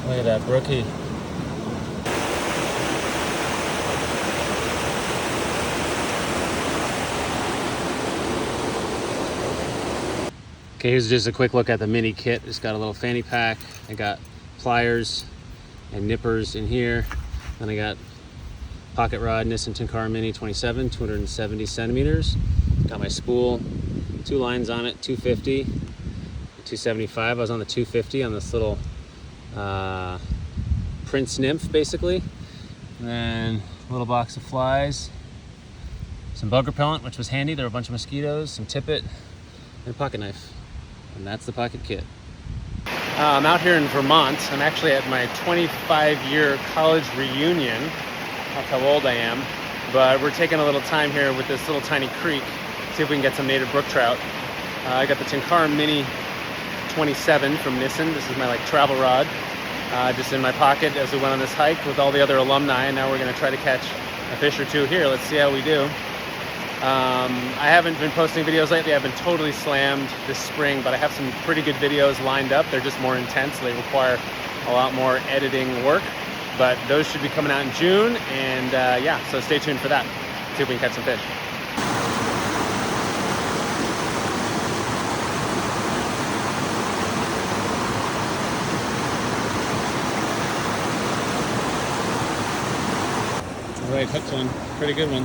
Look at that brookie. Okay, here's just a quick look at the mini kit. It's got a little fanny pack. I got pliers and nippers in here. Then I got pocket rod, Nissin Tenkara Mini 27, 270 centimeters. Got my spool, 2 lines on it, 250, 275. I was on the 250 on this little Prince nymph, basically. And then a little box of flies, some bug repellent, which was handy. There were a bunch of mosquitoes, some tippet, and a pocket knife. And that's the pocket kit. I'm out here in Vermont. I'm actually at my 25-year college reunion. That's how old I am. But we're taking a little time here with this little tiny creek. See if we can get some native brook trout. I got the Tenkara Mini 27 from Nissin. This is my travel rod. Just in my pocket as we went on this hike with all the other alumni. And now we're gonna try to catch a fish or two here. Let's see how we do. I haven't been posting videos lately. I've been totally slammed this spring, but I have some pretty good videos lined up. They're just more intense. They require a lot more editing work, but those should be coming out in June. And yeah, so stay tuned for that. See if we can catch some fish. All right, hooked one. Pretty good one.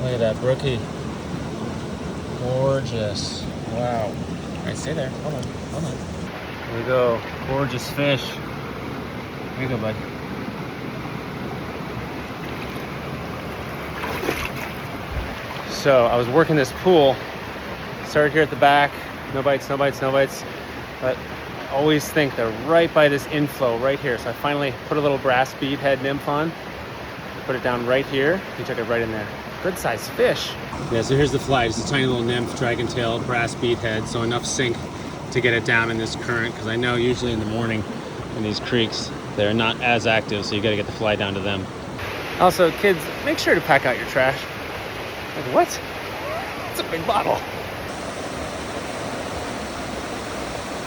Look at that brookie. Gorgeous. Wow. All right, stay there. Hold on. Hold on. Here we go. Gorgeous fish. Here you go, bud. So I was working this pool. Started here at the back. No bites, no bites, no bites. But I always think they're right by this inflow right here. So I finally put a little brass bead head nymph on. Put it down right here. He took it right in there. Good sized fish. Yeah, so here's the fly. It's a tiny little nymph, dragon tail, brass bead head, so enough sink to get it down in this current, because I know usually in the morning in these creeks, they're not as active, so you gotta get the fly down to them. Also, kids, make sure to pack out your trash. Like, what? It's a big bottle.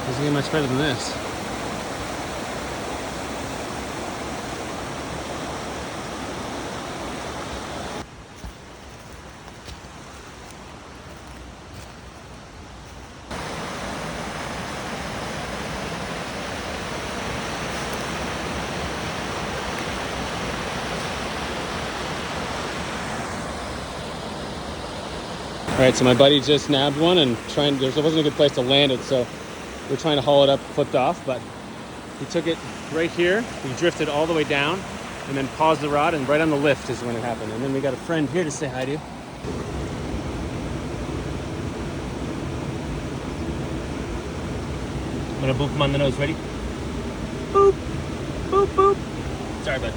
Doesn't get much better than this. All right, so my buddy just nabbed one and there wasn't a good place to land it, so we're trying to haul it up, flipped off, but he took it right here. He drifted all the way down and then paused the rod, and right on the lift is when it happened. And then we got a friend here to say hi to. I'm gonna boop him on the nose. Ready? Boop, boop, boop. Sorry, bud.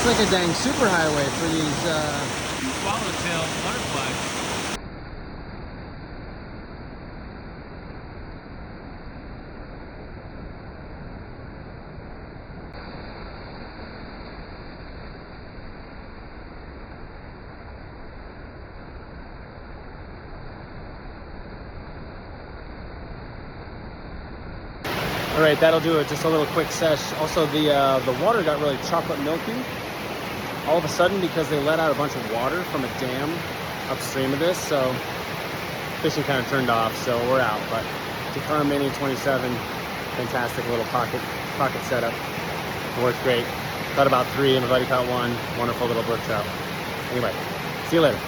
It's like a dang superhighway for these swallowtail butterflies. All right, that'll do it. Just a little quick sesh. Also, the water got really chocolate milky all of a sudden because they let out a bunch of water from a dam upstream of this, so fishing kind of turned off, so we're out. But Tenkara Mini 27, fantastic little pocket setup. It worked great. Caught about 3, and my buddy caught 1. Wonderful little brook trout. Anyway, see you later.